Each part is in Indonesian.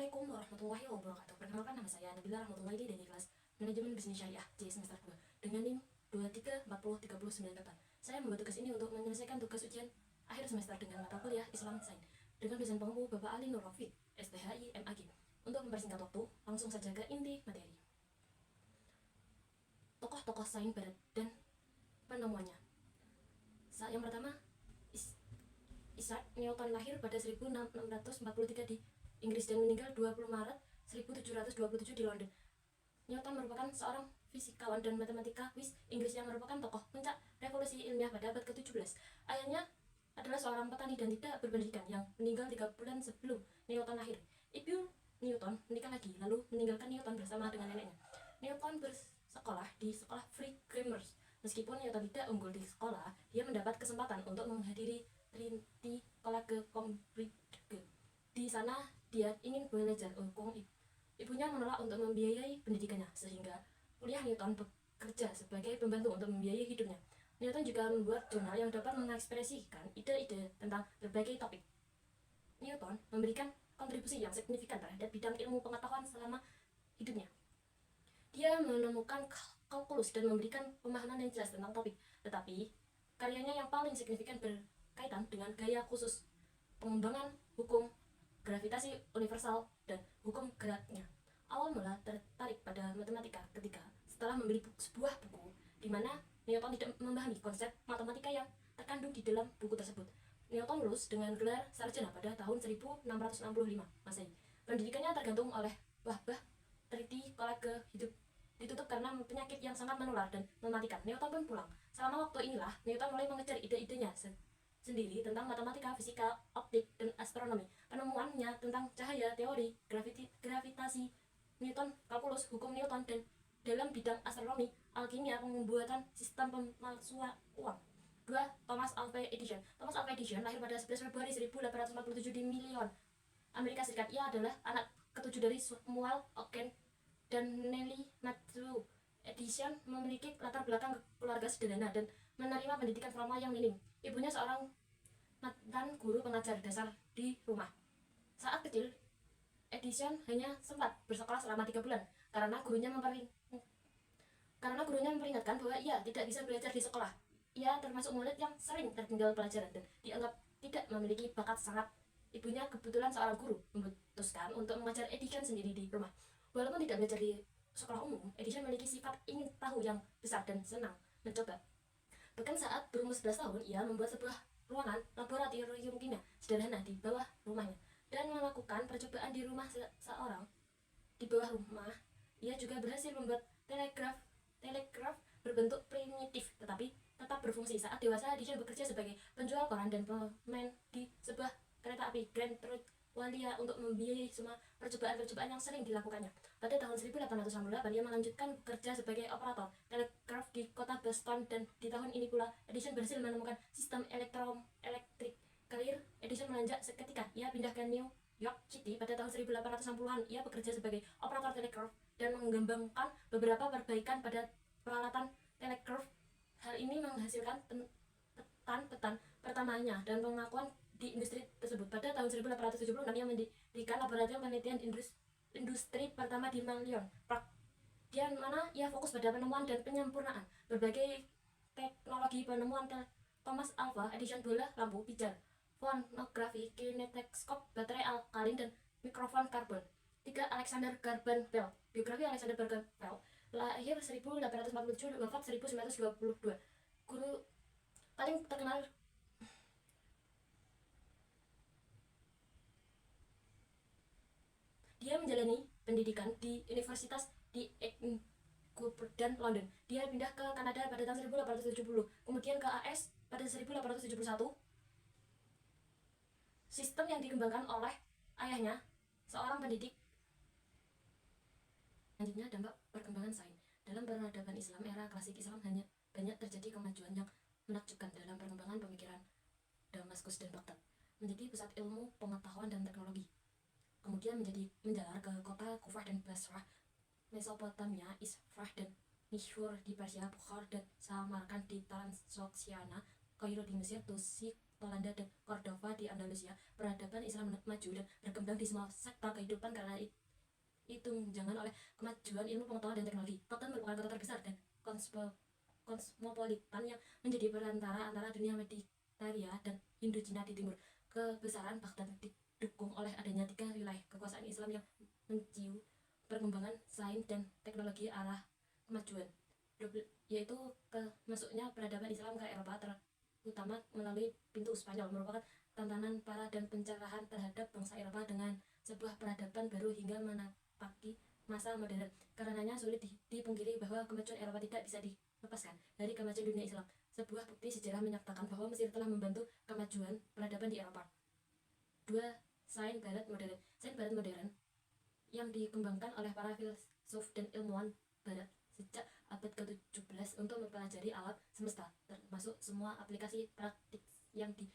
Assalamualaikum warahmatullahi wabarakatuh. Perkenalkan, nama saya Nabila Rahmatullahi dari kelas Manajemen Bisnis Syariah J semester 2 dengan NIM 23403988. Saya membuat tugas ini untuk menyelesaikan tugas ujian akhir semester dengan mata kuliah Islam Sains dengan dosen pengempu Bapak Ali Nur Rafiq, STHI MAG. Untuk mempersingkat waktu, langsung saja ke inti materi. Tokoh-tokoh sains barat dan penemuannya. Yang pertama, Isaac Newton lahir pada 1643 di Inggris dan meninggal 20 Maret 1727 di London. Newton merupakan seorang fisikawan dan matematikawi Inggris yang merupakan tokoh puncak revolusi ilmiah pada abad ke-17. Ayahnya adalah seorang petani dan tidak berpendidikan yang meninggal 3 bulan sebelum Newton lahir. Ibu Newton menikah lagi, lalu meninggalkan Newton bersama dengan neneknya. Newton bersekolah di sekolah Free Grammar. Meskipun Newton tidak unggul di sekolah, dia mendapat kesempatan untuk menghadiri Trinity College Cambridge. Di sana dia ingin belajar hukum. Ibunya menolak untuk membiayai pendidikannya, sehingga kuliah Newton bekerja sebagai pembantu untuk membiayai hidupnya. Newton juga membuat jurnal yang dapat mengekspresikan ide-ide tentang berbagai topik. Newton memberikan kontribusi yang signifikan terhadap bidang ilmu pengetahuan selama hidupnya. Dia menemukan kalkulus dan memberikan pemahaman yang jelas tentang topik, tetapi karyanya yang paling signifikan berkaitan dengan gaya khusus, pengembangan hukum gravitasi universal, dan hukum geraknya. Awal mula tertarik pada matematika ketika setelah membeli sebuah buku di mana Newton tidak memahami konsep matematika yang terkandung di dalam buku tersebut. Newton lulus dengan gelar sarjana pada tahun 1665 Masehi. Pendidikannya tergantung oleh wabah Trinity College ditutup karena penyakit yang sangat menular dan mematikan. Newton pun pulang. Selama waktu inilah Newton mulai mengejar ide-idenya sendiri tentang matematika, fisika, optik, dan astronomi. Penemuannya tentang cahaya, teori gravitasi Newton, kalkulus, hukum Newton, dan dalam bidang astronomi, alkimia, pembuatan sistem pemalsuan uang. 2. Thomas Alva Edison. Thomas Alva Edison lahir pada 11 Februari 1847 di Million, Amerika Serikat. Ia adalah anak ketujuh dari Samuel Ocken dan Nellie Matthew. Edison memiliki latar belakang keluarga sederhana dan menerima pendidikan formal yang minim. Ibunya seorang mantan guru pengajar dasar di rumah. Saat kecil, Edison hanya sempat bersekolah selama 3 bulan karena gurunya memperingatkan bahwa ia tidak bisa belajar di sekolah. Ia termasuk murid yang sering tertinggal pelajaran dan dianggap tidak memiliki bakat sangat. Ibunya kebetulan seorang guru memutuskan untuk mengajar Edison sendiri di rumah. Walaupun tidak belajar di sekolah umum, Edison memiliki sifat ingin tahu yang besar dan senang mencoba. Bahkan saat berumur 11 tahun, ia membuat sebuah ruangan laboratorium kimia sederhana di bawah rumahnya dan melakukan percobaan di rumah seorang. Di bawah rumah, ia juga berhasil membuat telegraf berbentuk primitif tetapi tetap berfungsi. Saat dewasa, Edison bekerja sebagai penjual koran dan pemain di sebuah kereta api Grand Trunk Walia untuk membiayai semua percobaan-percobaan yang sering dilakukannya. Pada tahun 1868, ia melanjutkan bekerja sebagai operator telegraf di kota Boston dan di tahun ini pula Edison berhasil menemukan sistem elektrik. Karir Edison melonjak seketika. Ia pindah ke New York City pada tahun 1860-an. Ia bekerja sebagai operator telegraf dan mengembangkan beberapa perbaikan pada peralatan telegraf. Hal ini menghasilkan petan pertamanya dan pengakuan di industri tersebut. Pada tahun 1876, ia mendirikan laboratorium penelitian industri pertama di Million Park, di mana ia fokus pada penemuan dan penyempurnaan berbagai teknologi. Penemuan Thomas Alva Edison bola lampu pijar, fonografi, kineteskop, baterai alkalin, dan mikrofon karbon. 3. Alexander Graham Bell. Biografi Alexander Graham Bell lahir 1847, wafat 1922. Guru paling terkenal dia menjalani pendidikan di Universitas di Edinburgh dan London. Dia pindah ke Kanada pada tahun 1870, kemudian ke AS pada 1871. Sistem yang dikembangkan oleh ayahnya, seorang pendidik. Selanjutnya, dampak perkembangan sains. Dalam peradaban Islam era klasik, Islam hanya banyak terjadi kemajuan yang menakjubkan dalam perkembangan pemikiran. Damaskus dan Baghdad menjadi pusat ilmu, pengetahuan, dan teknologi. Kemudian menjalar ke kota Kufah dan Basrah, Mesopotamia, Isfah dan Mishur di Persia, Bukhara dan Samarkand di Transoksiana, Kairo di Mesir, Tusik Tolanda dan Cordova di Andalusia, peradaban Islam maju dan berkembang di semua sektor kehidupan karena itu jangan oleh kemajuan ilmu pengetahuan dan teknologi. Kota merupakan kota terbesar dan kosmopolitan yang menjadi perantara antara dunia Mediteria dan Hindu-Cina di timur. Kebesaran Baghdad didukung oleh adanya 3 wilayah kekuasaan Islam yang mencium perkembangan sains dan teknologi arah kemajuan, yaitu masuknya peradaban Islam ke Eropa, terutama melalui pintu Spanyol, merupakan tantangan parah dan pencerahan terhadap bangsa Eropa dengan sebuah peradaban baru hingga menapaki masa modern. Karenanya sulit dipungkiri bahwa kemajuan Eropa tidak bisa dilepaskan dari kemajuan dunia Islam. Sebuah bukti sejarah menyatakan bahwa Mesir telah membantu kemajuan peradaban di Eropa. 2. Sains Barat modern. Sains Barat modern yang dikembangkan oleh para filsuf dan ilmuwan Barat sejak abad ke-17 untuk mempelajari alam semesta, termasuk semua aplikasi praktik yang di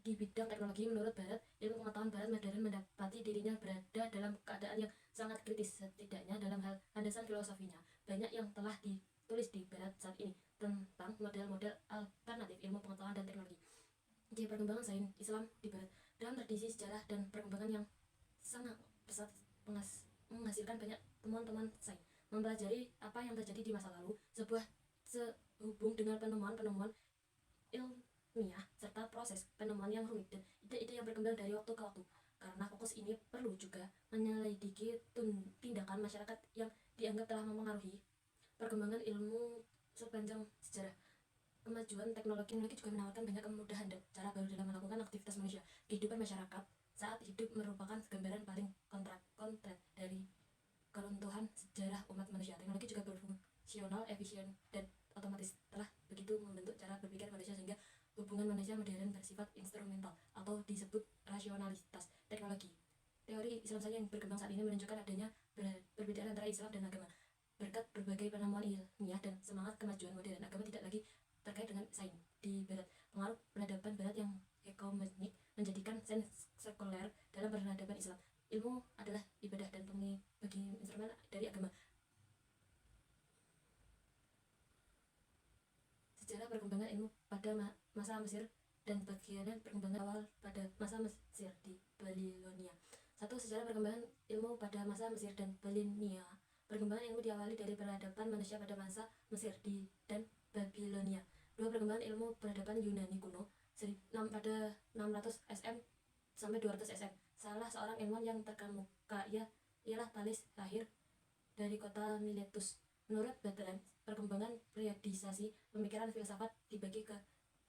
bidang teknologi. Menurut Barat, ilmu pengetahuan Barat modern mendapati dirinya berada dalam keadaan yang sangat kritis, setidaknya dalam hal landasan filosofinya. Banyak yang telah ditulis di Barat saat ini tentang model-model alternatif ilmu pengetahuan dan teknologi. Di perkembangan sains Islam di Barat, dalam tradisi sejarah dan perkembangan yang sangat pesat menghasilkan banyak temuan-temuan sains, mempelajari apa yang terjadi di masa lalu, sehubung dengan penemuan-penemuan ilmiah serta proses penemuan yang rumit dan ide-ide yang berkembang dari waktu ke waktu. Karena fokus ini perlu juga menyelidiki tindakan masyarakat yang dianggap telah mempengaruhi perkembangan ilmu sepanjang sejarah. Kemajuan teknologi juga menawarkan banyak kemudahan dan cara baru dalam melakukan aktivitas manusia. Kehidupan masyarakat saat hidup merupakan gambaran paling kontras dari keruntuhan sejarah umat manusia. Teknologi juga berfungsional, efisien, dan otomatis telah begitu membentuk cara berpikir manusia sehingga hubungan manusia modern bersifat instrumental atau disebut rasionalitas teknologi. Teori Islam saja yang berkembang saat ini menunjukkan adanya perbedaan antara Islam dan agama. Berkat berbagai penemuan ilmiah dan semangat kemajuan modern, agama tidak lagi terkait dengan sains. Di Barat, pengaruh peradaban Barat yang ekumenik menjadikan sains sekuler dalam peradaban Islam. Ilmu adalah ibadah dan bagi instrumen dari agama. Sejarah perkembangan ilmu pada masa Mesir dan bagian perkembangan awal pada masa Mesir di Babilonia. 1. Sejarah perkembangan ilmu pada masa Mesir dan Babilonia. Perkembangan ilmu diawali dari peradaban manusia pada masa Mesir dan Babilonia. 2. Perkembangan ilmu peradaban Yunani kuno pada 600 SM sampai 200 SM. Salah seorang ilmuwan yang terkemuka ialah Thales, lahir dari kota Miletus. Menurut Bertrand, perkembangan periodisasi pemikiran filsafat dibagi ke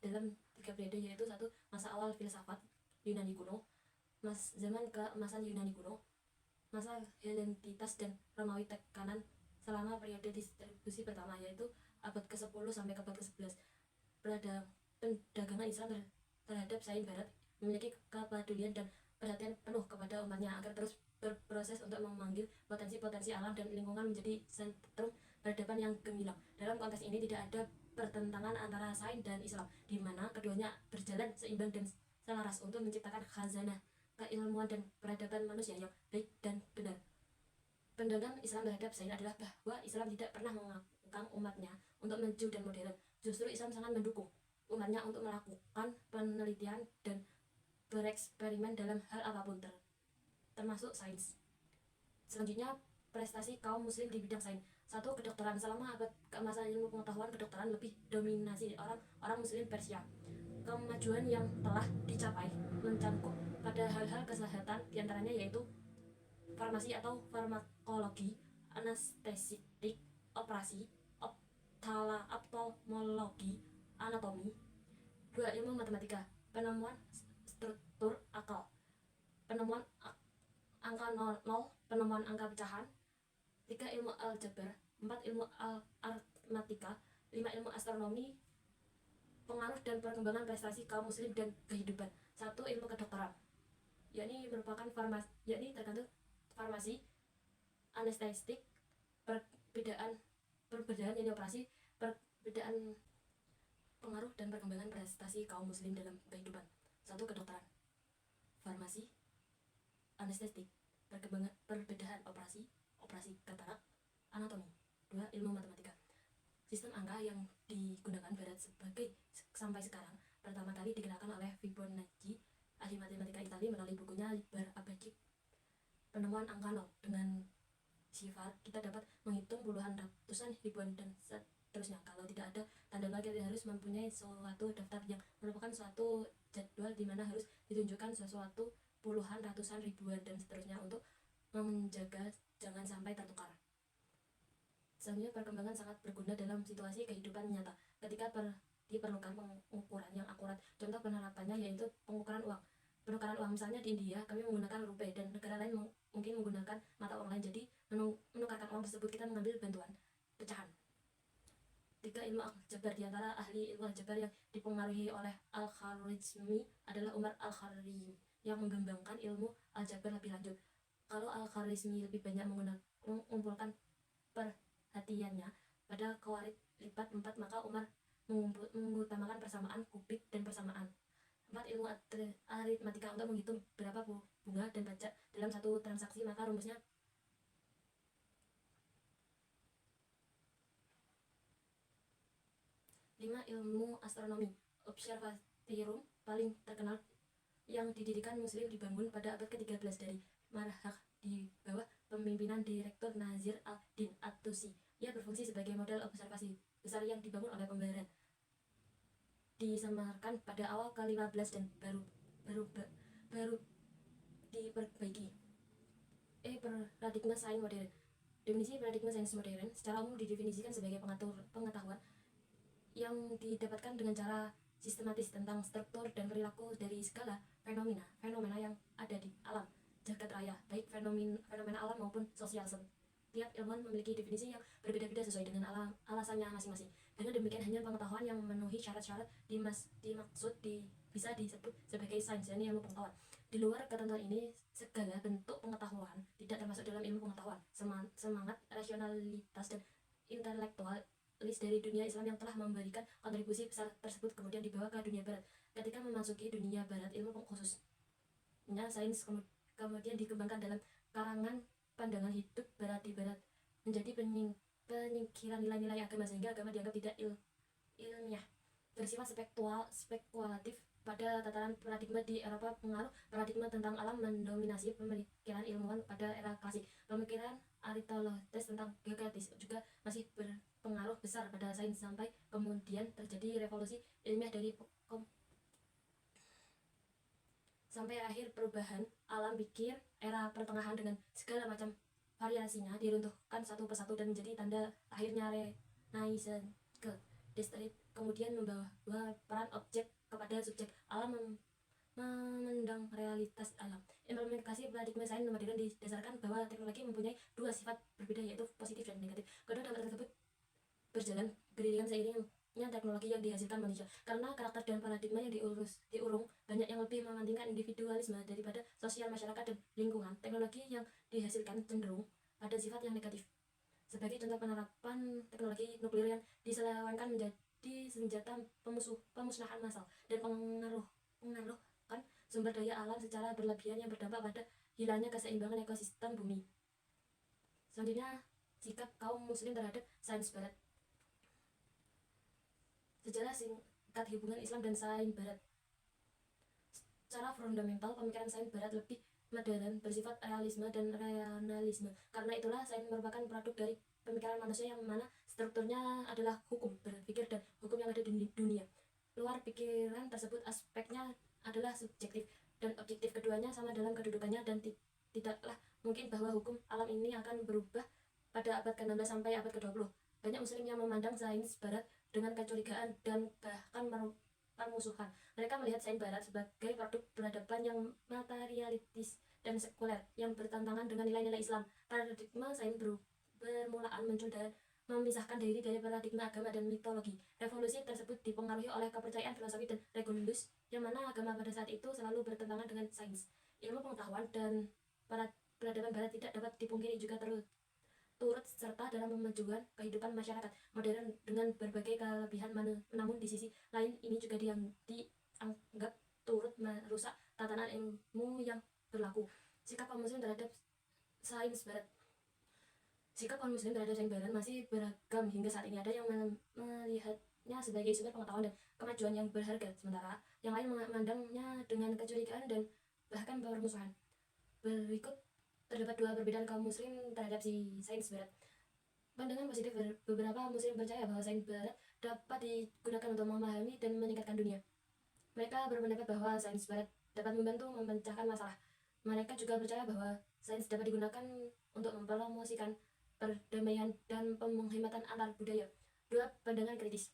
dalam 3 periode, yaitu 1. Masa awal filsafat Yunani kuno, zaman keemasan Yunani kuno, masa Helenitas dan Romawi tekanan selama periode distribusi pertama, yaitu abad ke-10 sampai ke abad ke-11. Perdagangan Islam terhadap sains Barat memiliki kepedulian dan perhatian penuh kepada umatnya agar terus berproses untuk memanggil potensi-potensi alam dan lingkungan menjadi sentrum peradaban yang gemilang. Dalam konteks ini tidak ada pertentangan antara sains dan Islam, di mana keduanya berjalan seimbang dan selaras untuk menciptakan khazanah keilmuan dan peradaban manusia yang baik dan benar. Pandangan Islam terhadap sains adalah bahwa Islam tidak pernah mengekang umatnya untuk maju dan modern. Justru Islam sangat mendukung umatnya untuk melakukan penelitian dan bereksperimen dalam hal apapun, termasuk sains. Selanjutnya, prestasi kaum muslim di bidang sains. 1. Kedokteran. Selama abad keemasan ilmu pengetahuan kedokteran lebih dominasi orang muslim Persia. Kemajuan yang telah dicapai mencangkup pada hal-hal kesehatan, diantaranya yaitu farmasi atau farmakologi, anestetik, operasi, ophthalmologi, anatomi. 2. Ilmu matematika. Penemuan struktur akal, penemuan angka 0, penemuan angka pecahan. 3. Ilmu aljabar. 4. Ilmu aritmatika. 5. Ilmu astronomi. Pengaruh dan perkembangan prestasi kaum muslim dan kehidupan. 1. Ilmu kedokteran, yakni merupakan tergantung farmasi, anestetik, perbedaan ini operasi, perbedaan pengaruh dan perkembangan prestasi kaum muslim dalam kehidupan. 1. Kedokteran, farmasi, anestetik, perbedaan operasi katarak, anatomi. 2. Ilmu matematika. Sistem angka yang digunakan Barat sampai sekarang pertama kali dikenalkan oleh Fibonacci, ahli matematika Italia, melalui bukunya Liber Abaci, penemuan angka nol. Dengan sifar kita dapat menghitung puluhan, ratusan, ribuan, dan seterusnya. Kalau tidak ada tanda nol, kita harus mempunyai suatu daftar yang merupakan suatu jadwal di mana harus ditunjukkan sesuatu puluhan, ratusan, ribuan, dan seterusnya untuk menjaga jangan sampai tertukar. Selanjutnya, perkembangan sangat berguna dalam situasi kehidupan nyata ketika diperlukan pengukuran yang akurat. Contoh penerapannya yaitu pengukuran uang, penukaran uang. Misalnya di India kami menggunakan rupiah dan negara lain mungkin menggunakan mata uang lain. Jadi menukarkan uang tersebut kita mengambil bantuan pecahan. 3. Ilmu aljabar. Di antara ahli ilmu aljabar yang dipengaruhi oleh Al-Khwarizmi adalah Umar Al-Khayyam yang mengembangkan ilmu aljabar lebih lanjut. Kalau Al-Khwarizmi lebih banyak mengumpulkan perhatiannya pada kawarid lipat 4, maka Umar mengutamakan persamaan kubik dan persamaan. 4. Ilmu aritmatika. Untuk menghitung berapa bunga dan pajak dalam satu transaksi, maka rumusnya 5. Ilmu astronomi. Observatorium paling terkenal yang didirikan muslim dibangun pada abad ke-13 dari Marhak di bawah pemimpinan Direktur Nazir al-Din At-Tusi. Ia berfungsi sebagai model observasi besar yang dibangun oleh pembayaran. Disemarkan pada awal ke-15 dan baru diperbaiki. Paradigma sains modern. Definisi paradigma sains modern secara umum didefinisikan sebagai pengetahuan yang didapatkan dengan cara sistematis tentang struktur dan perilaku dari segala fenomena yang ada di alam jagat raya, baik fenomena alam maupun sosial. Setiap ilmuwan memiliki definisi yang berbeda-beda sesuai dengan alasannya masing-masing. Dengan demikian, hanya pengetahuan yang memenuhi syarat-syarat bisa disebut sebagai sains, yakni ilmu pengetahuan. Di luar ketentuan ini, segala bentuk pengetahuan tidak termasuk dalam ilmu pengetahuan. Semangat rasionalitas dan intelektualis dari dunia Islam yang telah memberikan kontribusi besar tersebut kemudian dibawa ke dunia barat. Ketika memasuki dunia barat, ilmu khususnya sains kemudian dikembangkan dalam karangan pandangan hidup barat di barat, menjadi penyingkiran nilai-nilai agama sehingga agama dianggap tidak ilmiah, bersifat spekulatif. Pada tataran paradigma di Eropa, pengaruh paradigma tentang alam mendominasi pemikiran ilmuwan pada era klasik. Pemikiran Aristoteles tentang geogratis juga masih berpengaruh besar pada sains sampai kemudian terjadi revolusi ilmiah sampai akhir perubahan alam pikir era pertengahan dengan segala macam variasinya diruntuhkan satu persatu dan menjadi tanda akhirnya Renaissance. Descartes kemudian membawa peran objek kepada subjek. Alam memandang realitas alam. Implementasi paradigma sains modern didasarkan bahwa teknologi mempunyai dua sifat berbeda, yaitu positif dan negatif. Kedua dampak tersebut berjalan beriringan seiringnya teknologi yang dihasilkan manusia. Karena karakter dan paradigma yang diurung, banyak yang lebih mementingkan individualisme daripada sosial masyarakat dan lingkungan. Teknologi yang dihasilkan cenderung pada sifat yang negatif. Sebagai contoh, penerapan teknologi nuklir yang diselewengkan menjadi senjata pemusnahan massal dan pengaruhkan sumber daya alam secara berlebihan yang berdampak pada hilangnya keseimbangan ekosistem bumi. Selanjutnya, sikap kaum muslim terhadap sains barat. Sejarah singkat hubungan Islam dan sains barat. Secara fundamental, pemikiran sains barat lebih modern, bersifat realisme dan rasionalisme. Karena itulah sains merupakan produk dari pemikiran manusia yang mana strukturnya adalah hukum berpikir dan hukum yang ada di dunia luar pikiran tersebut. Aspeknya adalah subjektif dan objektif. Keduanya sama dalam kedudukannya dan tidaklah mungkin bahwa hukum alam ini akan berubah pada abad ke-16 sampai abad ke-20. Banyak muslim yang memandang sains barat dengan kecurigaan dan bahkan permusuhan. Mereka melihat sains barat sebagai produk peradaban yang materialistis dan sekuler yang bertentangan dengan nilai-nilai Islam. Paradigma sains bermulaan muncul dan memisahkan diri dari paradigma agama dan mitologi. Revolusi tersebut dipengaruhi oleh kepercayaan filosofi dan regulus, yang mana agama pada saat itu selalu bertentangan dengan sains. Ilmu pengetahuan dan peradaban barat tidak dapat dipungkiri juga turut serta dalam kemajuan kehidupan masyarakat modern dengan berbagai kelebihan, namun di sisi lain ini juga dianggap turut merusak tatanan ilmu yang berlaku. Sikap kaum muslim terhadap sains barat. Sikap kaum muslim terhadap sains barat masih beragam hingga saat ini. Ada yang melihatnya menganggapnya sebagai sumber pengetahuan dan kemajuan yang berharga, sementara yang lain memandangnya dengan kecurigaan dan bahkan permusuhan. Berikut terdapat dua perbedaan kaum muslim terhadap si sains barat. Pandangan positif, beberapa muslim percaya bahwa sains barat dapat digunakan untuk memahami dan meningkatkan dunia. Mereka berpendapat bahwa sains barat dapat membantu memecahkan masalah. Mereka juga percaya bahwa sains dapat digunakan untuk mempromosikan perdamaian dan penghematan antar budaya. Dua pandangan kritis.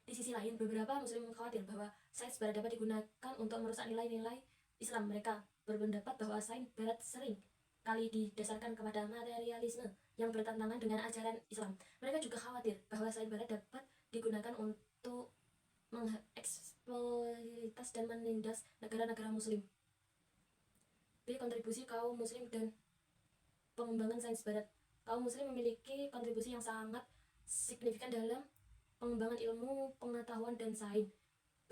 Di sisi lain, beberapa muslim khawatir bahwa sains barat dapat digunakan untuk merusak nilai-nilai Islam. Mereka berpendapat bahwa sains barat sering kali didasarkan kepada materialisme yang bertentangan dengan ajaran Islam. Mereka juga khawatir bahwa sains barat dapat digunakan untuk mengeksploitasi dan menindas negara-negara muslim. B. Kontribusi kaum muslim dan pengembangan sains barat. Kaum muslim memiliki kontribusi yang sangat signifikan dalam pengembangan ilmu, pengetahuan, dan sains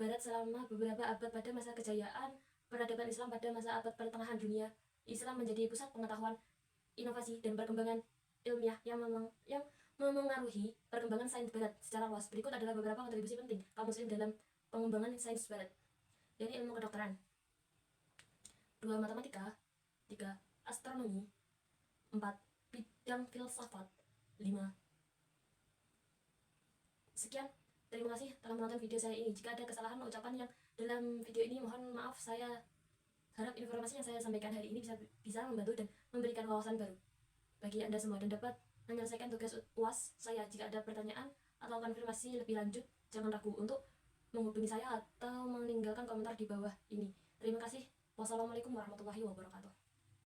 barat selama beberapa abad. Pada masa kejayaan peradaban Islam pada masa abad pertengahan, dunia Islam menjadi pusat pengetahuan, inovasi, dan perkembangan ilmiah yang memengaruhi perkembangan sains barat secara luas. Berikut adalah beberapa kontribusi penting kaum muslim dalam pengembangan sains barat, yaitu ilmu kedokteran, 2. Matematika, 3. Astronomi, 4. Bidang filsafat, 5. Sekian, terima kasih telah menonton video saya ini. Jika ada kesalahan ucapan yang dalam video ini, mohon maaf. Saya harap informasi yang saya sampaikan hari ini bisa membantu dan memberikan wawasan baru bagi Anda semua dan dapat menyelesaikan tugas UAS saya. Jika ada pertanyaan atau konfirmasi lebih lanjut, jangan ragu untuk menghubungi saya atau meninggalkan komentar di bawah ini. Terima kasih. Wassalamualaikum warahmatullahi wabarakatuh.